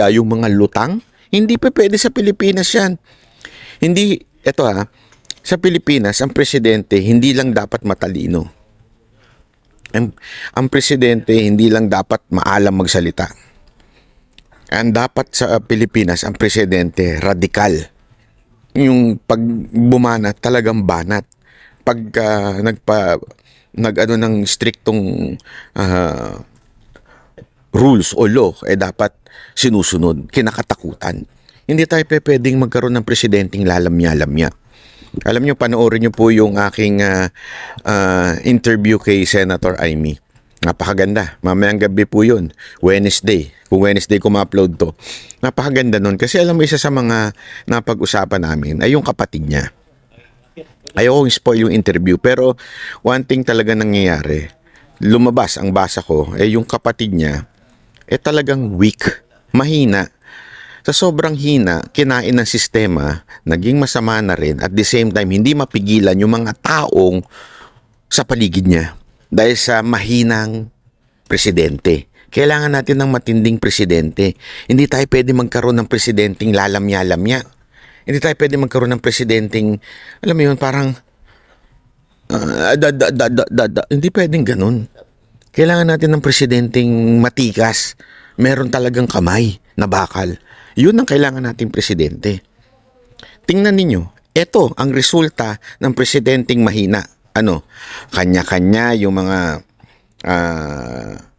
yung mga lutang, hindi pa pwede sa Pilipinas yan. Hindi, eto sa Pilipinas, ang presidente hindi lang dapat matalino. Ang presidente hindi lang dapat maalam magsalita. Ang dapat sa Pilipinas, ang presidente radikal. Yung pag bumanat, talagang banat. Pag nag-ano ng striktong rules o law, dapat sinusunod, kinakatakutan. Hindi tayo pwedeng magkaroon ng presidenteng lalamya-lamya. Alam nyo, panoorin nyo po yung aking interview kay Senator Amy. Napakaganda. Mamayang gabi po yun. Wednesday. Kung Wednesday ko ma-upload to. Napakaganda nun. Kasi alam mo, isa sa mga napag-usapan namin ay yung kapatid niya. Ayokong spoil yung interview. Pero one thing talaga nangyayari. Lumabas ang basa ko. Yung kapatid niya, talagang weak. Mahina. Sa sobrang hina, kinain ng sistema, naging masama na rin. At the same time, hindi mapigilan yung mga taong sa paligid niya. Dahil sa mahinang presidente. Kailangan natin ng matinding presidente. Hindi tayo pwede magkaroon ng presidenteng lalamya-lamya. Hindi tayo pwede magkaroon ng presidenteng, alam mo yun, parang, hindi pwedeng ganun. Kailangan natin ng presidenteng matikas. Meron talagang kamay na bakal. Yun ang kailangan nating presidente. Tingnan ninyo, ito ang resulta ng presidenteng mahina. Kanya-kanya yung mga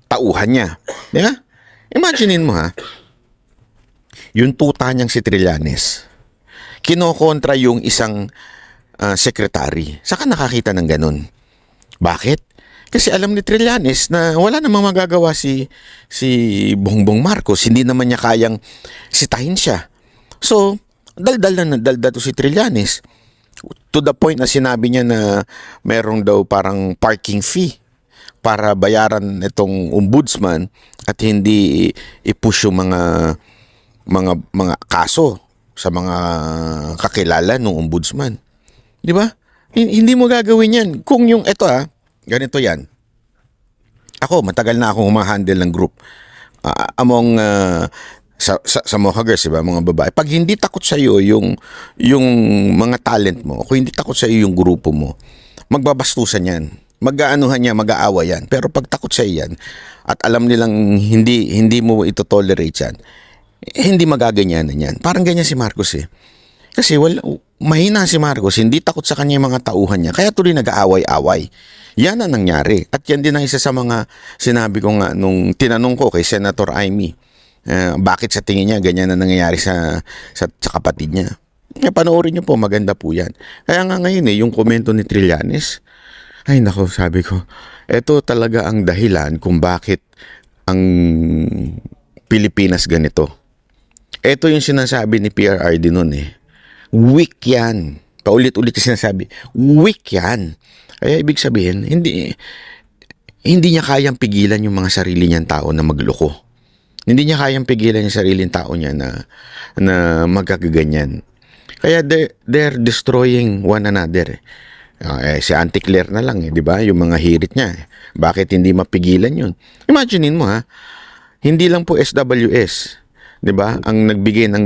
tauhan niya. Diba? Imaginein mo yung tuta niyang si Trillanes, kinokontra yung isang sekretary. Saka nakakita ng ganun. Bakit? Kasi alam ni Trillanes na wala namang magagawa si Bongbong Marcos. Hindi naman niya kayang sitahin siya. So, daldal to si Trillanes. To the point na sinabi niya na merong daw parang parking fee para bayaran itong ombudsman at hindi i-push yung mga kaso sa mga kakilala ng ombudsman. Di ba? Hindi mo gagawin yan. Kung yung ganito yan. Ako, matagal na akong humahandle ng group. Among sa mga girls, diba, mga babae. Pag hindi takot sa iyo yung mga talent mo, kung hindi takot sa iyo yung grupo mo, magbabastusan yan. Mag-aanuhan niya, mag-aawa yan. Pero pag takot sa iyo yan, at alam nilang hindi mo ito tolerate yan, hindi magaganyanan yan. Parang ganyan si Marcos Kasi mahina si Marcos, hindi takot sa kanya yung mga tauhan niya. Kaya tuloy nag-aaway-away. Yan ang nangyari. At yan din ang isa sa mga sinabi ko nga nung tinanong ko kay Senator Amy. Bakit sa tingin niya ganyan na nangyayari sa kapatid niya? Panoorin niyo po, maganda po yan. Kaya nga ngayon yung komento ni Trillanes, ay nako, sabi ko, ito talaga ang dahilan kung bakit ang Pilipinas ganito. Ito yung sinasabi ni PRRD noon Weak yan. Paulit-ulit yung sinasabi, weak yan. Kaya ibig sabihin, hindi niya kayang pigilan yung mga sarili niyang tao na magloko. Hindi niya kayang pigilan yung sariling tao niya na magkakaganyan. Kaya they're destroying one another. Si Auntie Claire na lang, di ba? Yung mga hirit niya. Bakit hindi mapigilan yun? Imaginein mo hindi lang po SWS, di ba? Ang nagbigay ng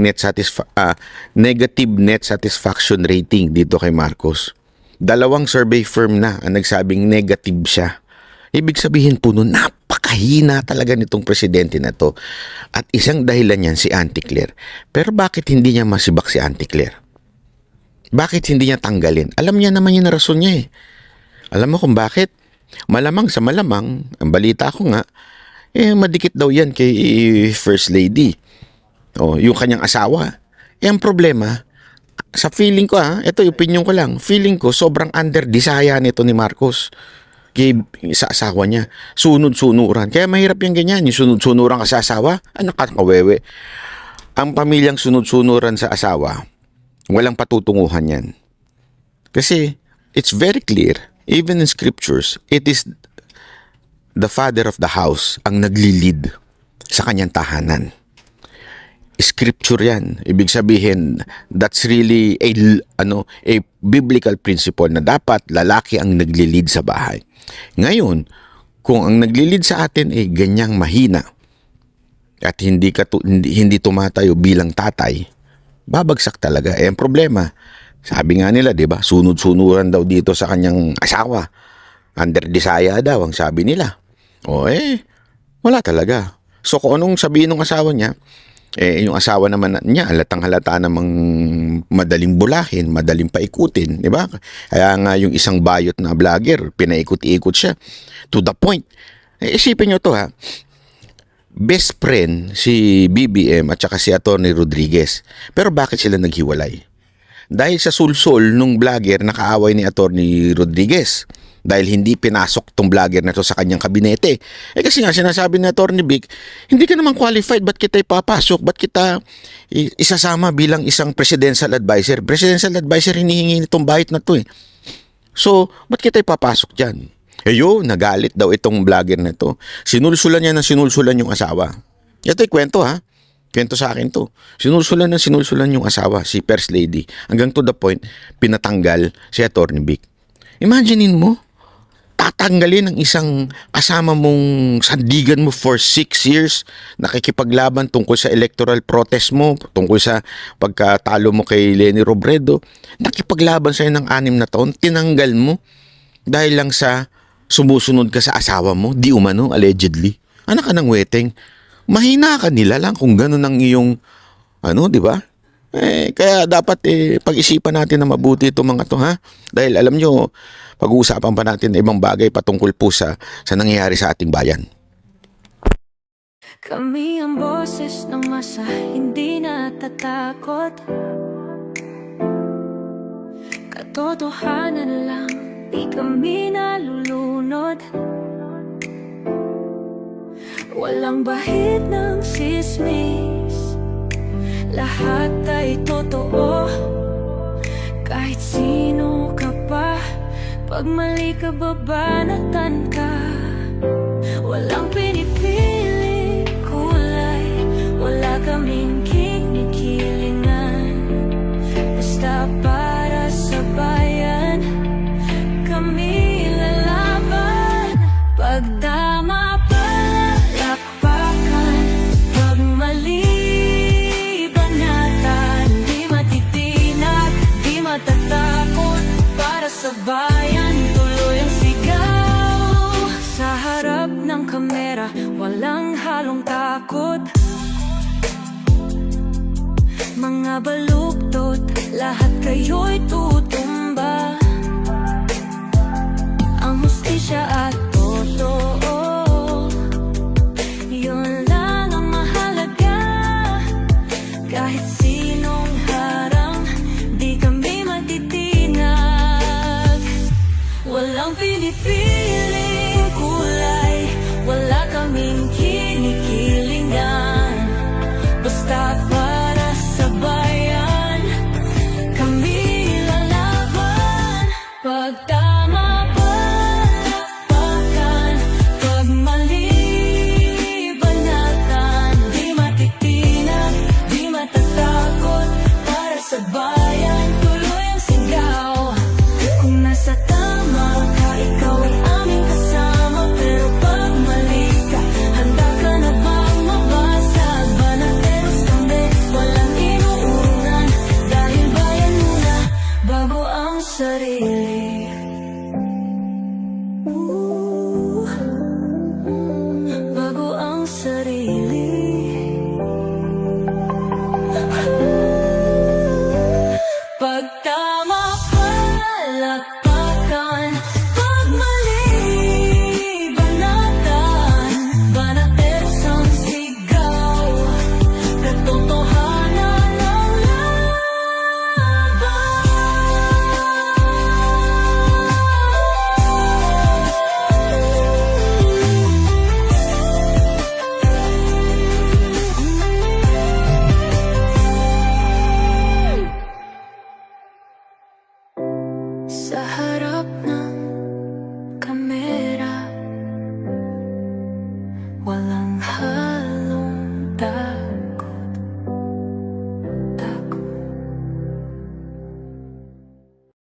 negative net satisfaction rating dito kay Marcos. 2 survey firm na ang nagsabing negative siya. Ibig sabihin po nun, napakahina talaga nitong presidente na to. At isang dahilan yan si Auntie Claire. Pero bakit hindi niya masibak si Auntie Claire? Bakit hindi niya tanggalin? Alam niya naman yung rason niya Alam mo kung bakit? Malamang sa malamang, ang balita ko nga, madikit daw yan kay First Lady. Yung kanyang asawa. Ang problema, sa feeling ko ito yung opinion ko lang, feeling ko sobrang under-desire nito ni Marcos sa asawa niya. Sunod-sunuran. Kaya mahirap yung ganyan. Yung sunod-sunuran ka sa asawa, nakakawewe. Ang pamilyang sunod-sunuran sa asawa, walang patutunguhan yan. Kasi, it's very clear, even in scriptures, it is the father of the house ang nagli-lead sa kanyang tahanan. Scripture yan. Ibig sabihin, that's really a biblical principle na dapat lalaki ang nagli-lead sa bahay. Ngayon, kung ang nagli-lead sa atin ay ganyang mahina, at hindi tumatayo bilang tatay, babagsak talaga. Eh, ang problema, sabi nga nila, 'di ba? Sunod-sunuran daw dito sa kanyang asawa. Under desire daw ang sabi nila. O wala talaga. So kung anong sabihin ng asawa niya, yung asawa naman niya, halatang-halata namang madaling bulahin, madaling paikutin, di ba? Kaya nga yung isang bayot na vlogger, pinaikot-ikot siya. To the point. Isipin nyo to ha. Best friend si BBM at saka si Atty. Rodriguez. Pero bakit sila naghiwalay? Dahil sa sulsol nung vlogger na kaaway ni Atty. Rodriguez. Dahil hindi pinasok tong vlogger na to sa kanyang kabinete. Kasi nga sinasabi ni Atty. Vic, hindi ka naman qualified, ba't kita ipapasok? Ba't kita isasama bilang isang presidential advisor? Presidential advisor, hinihingi nitong bayot na to eh. So, ba't kita ipapasok dyan? Nagalit daw itong vlogger na to. Sinulsulan niya ng sinulsulan yung asawa. Ito'y kwento ha. Kwento sa akin to. Sinulsulan yung asawa, si First Lady. Hanggang to the point, pinatanggal si Atty. Vic. Imaginein mo, tatanggalin ng isang kasama mong sandigan mo for 6 years, nakikipaglaban tungkol sa electoral protest mo, tungkol sa pagkatalo mo kay Leni Robredo, nakipaglaban sa'yo ng 6 na taon, tinanggal mo dahil lang sa sumusunod ka sa asawa mo, di umano, allegedly. Anak ka ng weteng. Mahina ka nila lang kung gano'n ang iyong, di ba? Kaya dapat pag-isipan natin na mabuti itong mga to ha. Dahil alam nyo, pag-uusapan pa natin na ibang bagay patungkol po sa nangyayari sa ating bayan. Kami ang boses ng masa, hindi natatakot. Katotohanan lang, di kami nalulunod. Walang bahid ng sismis, lahat ay totoo. Kahit sino ka pa, pag mali ka babanatan ka. Walang pinipili kulay, wala kaming kinikilingan. Basta para sa bayan, kami lalaban. Pag tama palakpakan, pag mali banatan, di matitinag, di matatakot. Para sa bayan, tuloy ang sigaw. Sa harap ng kamera, walang halong takot. Mga baluktot, lahat kayo'y tutumba. Ang hustisya at totoo, yun lang ang mahalaga. Kahit